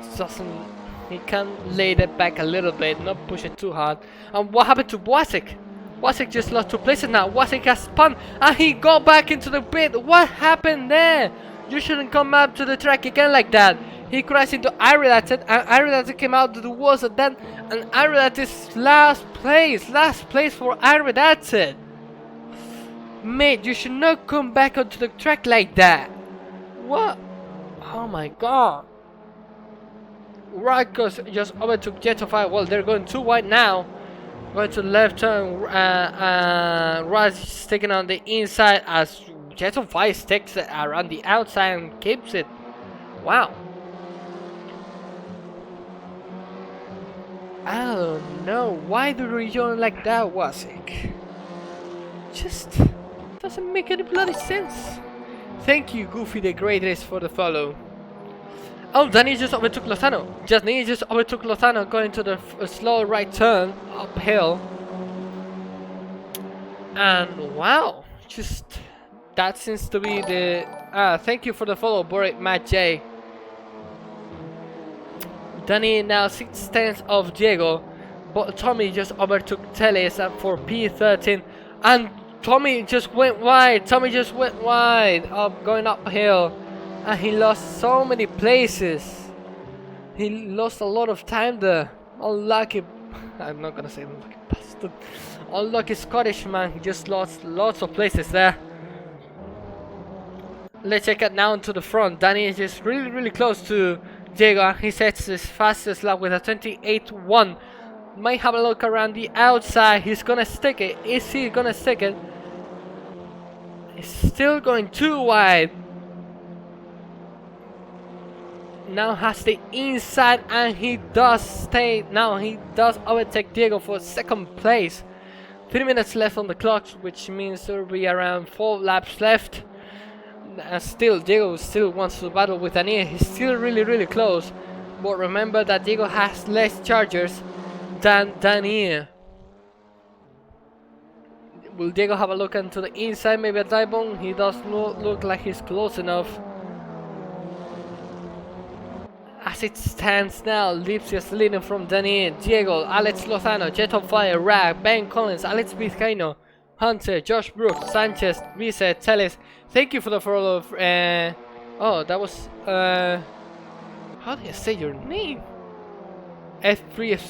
can lay that back a little bit, not push it too hard. And what happened to Wasik? Wasik just lost 2 places now. Wasik has spun and he got back into the pit. What happened there? You shouldn't come up to the track again like that. He crashed into Iridated and Iridated came out to the walls and then Iridated is last place for Iridated. Mate, you should not come back onto the track like that. What? Oh my god. Rikos just overtook Jet of Fire. Well, they're going too wide now. Going to the left turn. Raz is taking on the inside as Jet of Fire sticks it around the outside and keeps it. Wow. I don't know. Why do we join like that, Wasik? Just doesn't make any bloody sense. Thank you, Goofy the Greatest, for the follow. Oh, Danny just overtook Lozano. Danny just overtook Lozano going to the slow right turn uphill. And wow, just that seems to be the. Thank you for the follow, Boric Matt J. Danny now 6/10 of Diego, but Tommy just overtook Teles for P13, and Tommy just went wide. Going uphill. And he lost so many places. He lost a lot of time there. Unlucky. I'm not gonna say unlucky bastard. Unlucky Scottish man. He just lost lots of places there. Let's check it now to the front. Danny is just really close to Diego. He sets his fastest lap with a 28.1. Might have a look around the outside. He's gonna stick it. Is he gonna stick it? He's still going too wide. Now has the inside and he does stay. Now he does overtake Diego for 2nd place. 3 minutes left on the clock, which means there will be around 4 laps left. Still, Diego still wants to battle with Daniel. He's still really close. But remember that Diego has less chargers than Daniel. Will Diego have a look into the inside? Maybe a dive bomb. He does not look like he's close enough. As it stands now, Lipsius leading from Daniel, Diego, Alex Lozano, Jet on Fire, Rag, Ben Collins, Alex Vizcaino, Hunter, Josh Brooks, Sanchez, Reset, Teles. Thank you for the follow. Oh, that was how do you say your name? F3 is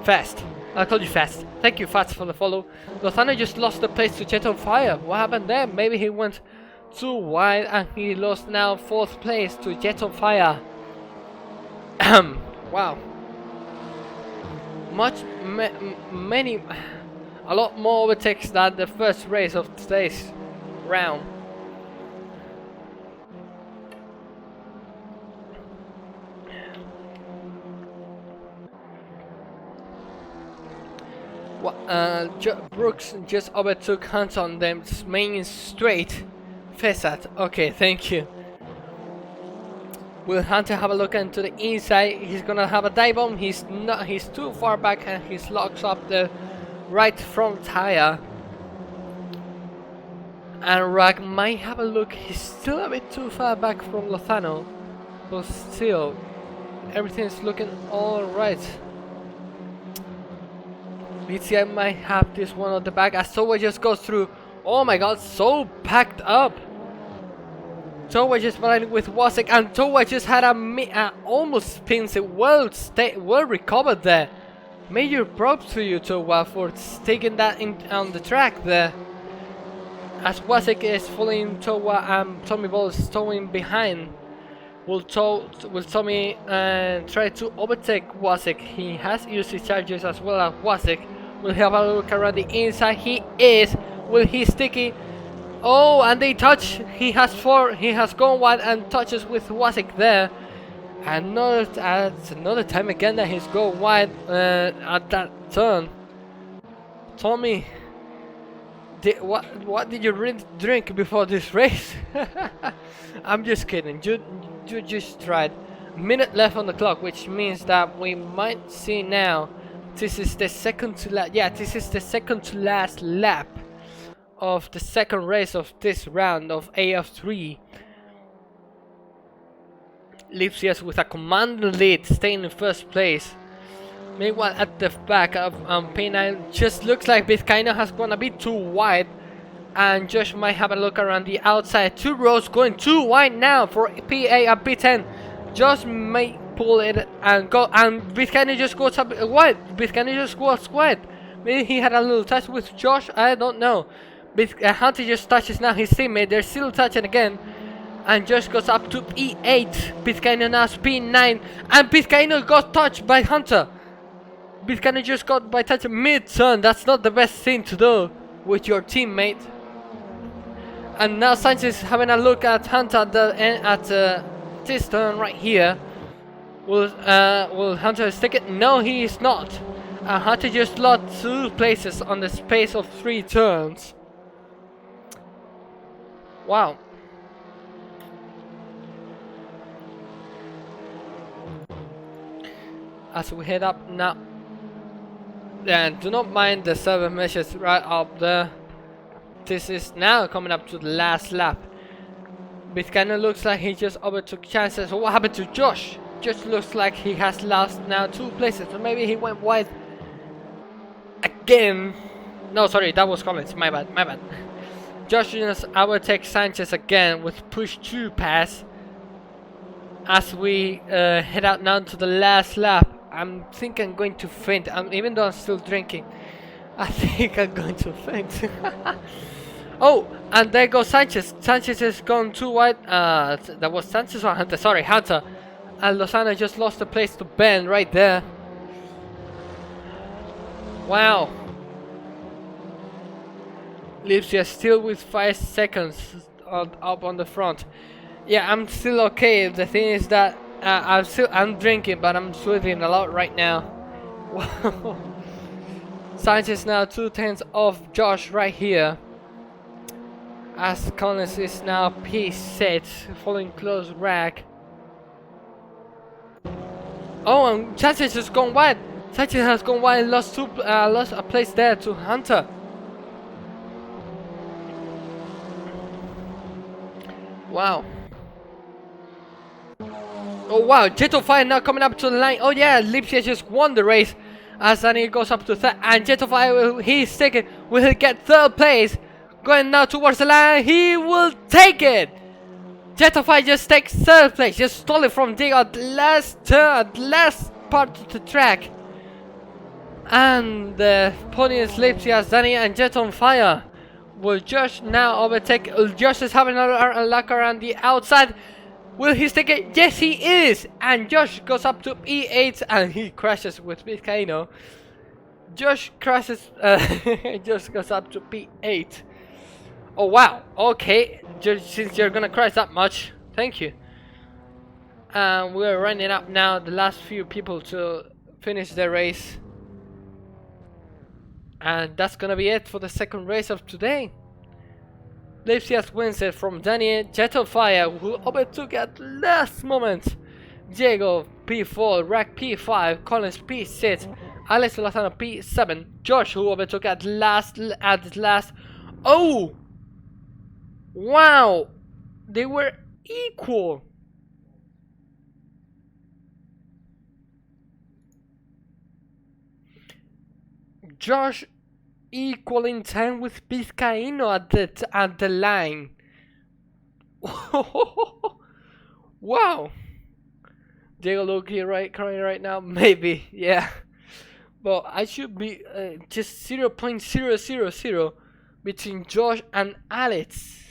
fast. I'll call you fast. Thank you, Fast, for the follow. Lozano just lost the place to Jet on Fire. What happened there? Maybe he went too wide and he lost now 4th place to Jet on Fire. Wow. A lot more overtakes than the first race of today's round. Brooks just overtook Hunt on them main straight. Fesat, okay, thank you. Will Hunter have a look into the inside? He's gonna have a dive bomb. He's too far back and he locks up the right front tire. And Rag might have a look. He's still a bit too far back from Lozano, but still, everything's looking alright. BTI might have this one on the back as Towa just goes through. Oh my god, so packed up. Towa just running with Wasik, and Towa just had a almost spins it. Well recovered there. Major props to you, Towa, for taking that in on the track there. As Wasik is following Towa and Tommy Ball is towing behind. Will Tommy try to overtake Wasik? He has used his charges as well as Wasik. Will he have a look around the inside? He is. Will he sticky? Oh, and they touch. He has gone wide and touches with Wasik there. Another time again that he's gone wide at that turn. Tommy, what did you drink before this race? I'm just kidding. You just tried. Minute left on the clock, which means that we might see now. This is the second to last. Yeah, this is the second to last lap of the second race of this round of AF3. Lipsius with a commanding lead, staying in first place. Meanwhile, at the back of P9, just looks like Vizcaino has gone a bit too wide, and Josh might have a look around the outside. 2 rows going too wide now for PA at P10. Josh may pull it and go, and Vizcaino just goes up wide. Vizcaino just goes wide. Maybe he had a little touch with Josh, I don't know. Hunter just touches now his teammate. They're still touching again. And Josh goes up to P8. Vizcaino now P9. And Vizcaino got touched by Hunter. Vizcaino just got by touch mid-turn. That's not the best thing to do with your teammate. And now Sanchez having a look at Hunter at this turn right here. Will Hunter stick it? No, he is not. Hunter just lost 2 places on the space of 3 turns. Wow. As we head up now, and do not mind the server meshes right up there. This is now coming up to the last lap. Vizcaino looks like he just overtook chances. So what happened to Josh? Just looks like he has lost now 2 places. So maybe he went wide again. No, sorry, that was Collins. My bad. Josh just overtakes Sanchez again with push 2 pass. As we head out now to the last lap. I think I'm going to faint. Even though I'm still drinking, I think I'm going to faint. Oh, and there goes Sanchez. Sanchez has gone too wide. That was Sanchez or Hunter? Sorry, Hunter. And Lozano just lost the place to Ben right there. Wow. Lipsia still with 5 seconds up on the front. Yeah, I'm still okay. The thing is that I'm drinking, but I'm sweating a lot right now. Wow. Sanchez now 2/10 off Josh right here. As Collins is now P6, following close Rag. Oh, and Sanchez has gone wide. Sanchez has gone wide and lost a place there to Hunter. Wow. Oh wow, Jetofire now coming up to the line. Oh yeah, Lipsia just won the race as Danny goes up to third. And Jetofire, he's second. Will he get third place? Going now towards the line. He will take it. Jetofire just takes third place. Just stole it from Diego at the last turn, last part of the track. And the pony is Lipsia, Danny, and Jetofire. Will Josh now overtake? Josh is having a luck around the outside. Will he take it? Yes, he is! And Josh goes up to P8 and he crashes with Vizcaino. Josh crashes, Josh goes up to P8. Oh wow, okay, since you're gonna crash that much, thank you. And we're running up now the last few people to finish the race. And that's gonna be it for the second race of today. Lipsias wins it from Danny Jetofire, who overtook at last moment. Diego P4, Rack P5, Collins P6, Alex Lozano P7, Josh who overtook at last. Oh! Wow! They were equal. Josh equal in time with Vizcaino at the line. Wow. Diego Loki crying right now? Maybe, yeah. But I should be just 0.000 between Josh and Alex.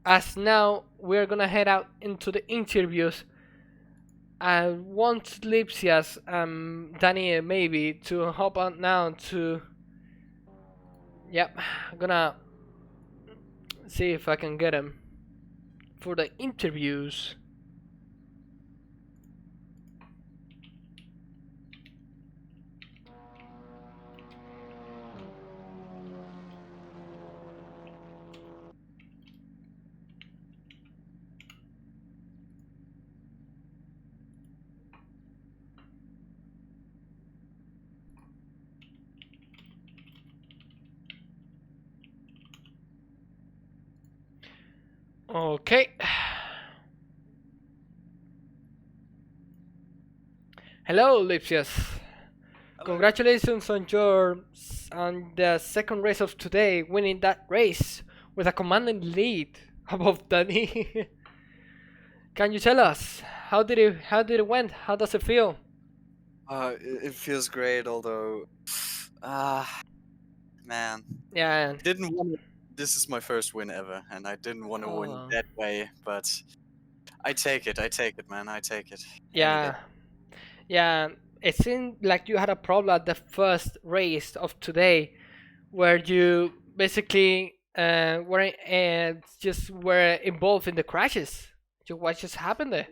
As now we're gonna head out into the interviews. I want Lipsias, Danny maybe, to hop on now to... Yep, I'm gonna see if I can get him for the interviews. Okay. Hello, Lipsias. Hello. Congratulations on the second race of today, winning that race with a commanding lead above Danny. Can you tell us how did it went? How does it feel? It feels great, although, man. Yeah. Didn't want. This is my first win ever, and I didn't want to win that way, but I take it, man. I take it. Yeah. Yeah. It seemed like you had a problem at the first race of today, where you basically were involved in the crashes. What just happened there?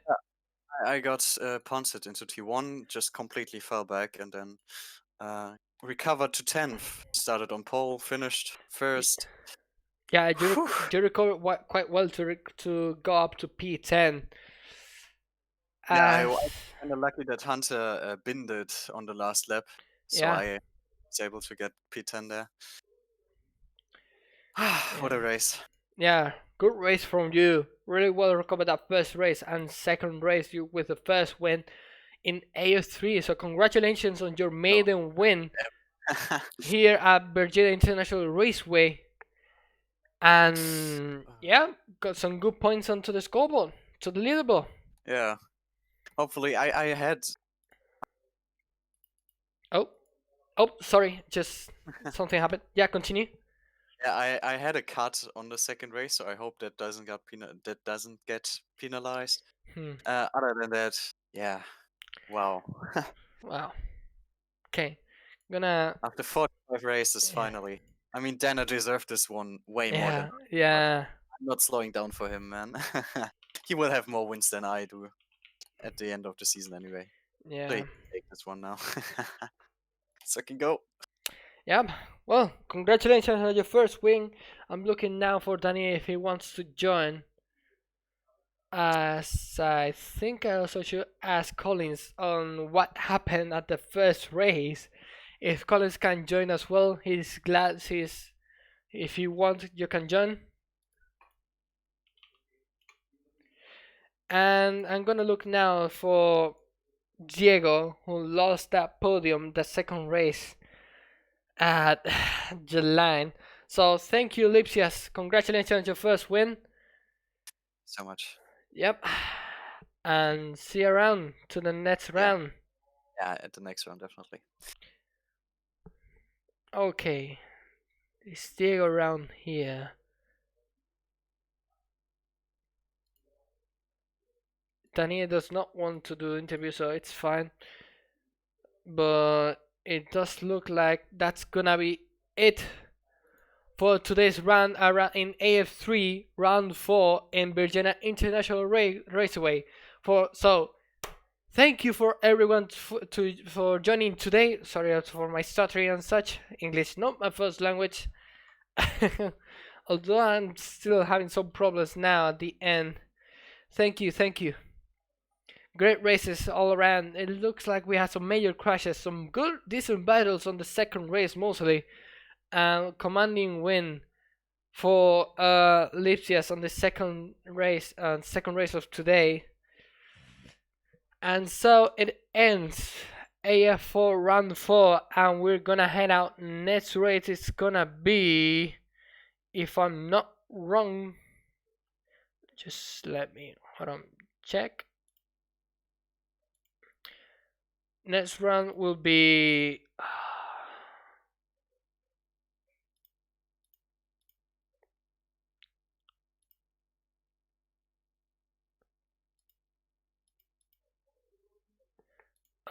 I got punted into T1, just completely fell back, and then recovered to 10th. Started on pole, finished first. Yeah, you recovered quite well to go up to P10. Yeah, I was kind of lucky that Hunter binded on the last lap, so I was able to get P10 there. What a race. Yeah, good race from you. Really well recovered that first race, and second race you with the first win in AF3. So congratulations on your maiden win here at Virginia International Raceway. And yeah, got some good points onto the scoreboard, to the leaderboard. Yeah. Hopefully, I had... Oh, sorry, just something happened. Yeah, continue. Yeah, I had a cut on the second race, so I hope that doesn't get penalized. Other than that, yeah, wow. Wow. Okay, after 45 races, finally. I mean, Dana deserved this one way more than yeah. I'm not slowing down for him, man. He will have more wins than I do at the end of the season, anyway. Yeah. So take this one now. So I can go. Yeah, well, congratulations on your first win. I'm looking now for Danny if he wants to join. As I think I also should ask Collins on what happened at the first race. If Collins can join as well, he's glad if you want, you can join. And I'm gonna look now for Diego, who lost that podium, the second race at the line. So thank you, Lipsius. Congratulations on your first win. So much. Yep. And see you around to the next round. Yeah, at the next round, definitely. Okay. Is Diego around here? Daniel does not want to do interview, so it's fine. But it does look like that's gonna be it for today's round in AF3 round 4 in Virginia International Raceway. So thank you for everyone for joining today. Sorry for my stuttering and such. English not my first language. Although I'm still having some problems now at the end. Thank you. Great races all around. It looks like we had some major crashes, some good decent battles on the second race mostly, and commanding win for Lipsius on the second race of today. And so it ends AF4 round 4, and we're gonna head out. Next race is gonna be, if I'm not wrong, just let me hold on, check. Next round will be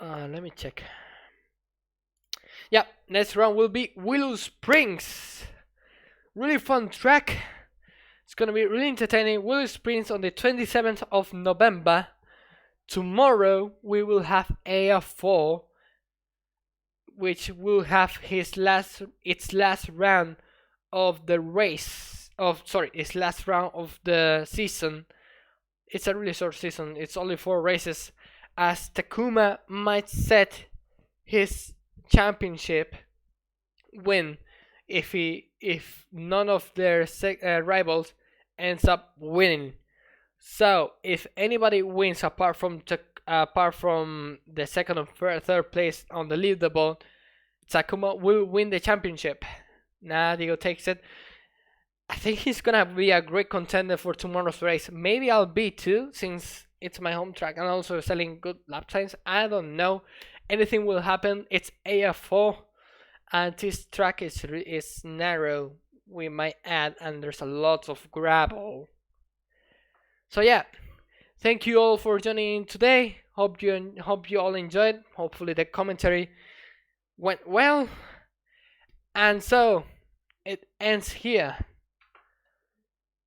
let me check. Yeah, next round will be Willow Springs. Really fun track. It's gonna be really entertaining. Willow Springs on the 27th of November. Tomorrow we will have AF4, which will have its last round of the race. Its last round of the season. It's a really short season. It's only 4 races, as Takuma might set his championship win if none of their rivals ends up winning. So if anybody wins apart from the second and third place on the leaderboard, Takuma will win the championship. Now Diego takes it. I think he's gonna be a great contender for tomorrow's race. Maybe I'll be too, since it's my home track and also selling good lap times. I don't know. Anything will happen. It's AF4, and this track is narrow, we might add, and there's a lot of gravel. So yeah, thank you all for joining in today. Hope you all enjoyed. Hopefully the commentary went well. And so it ends here.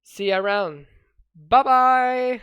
See you around. Bye bye.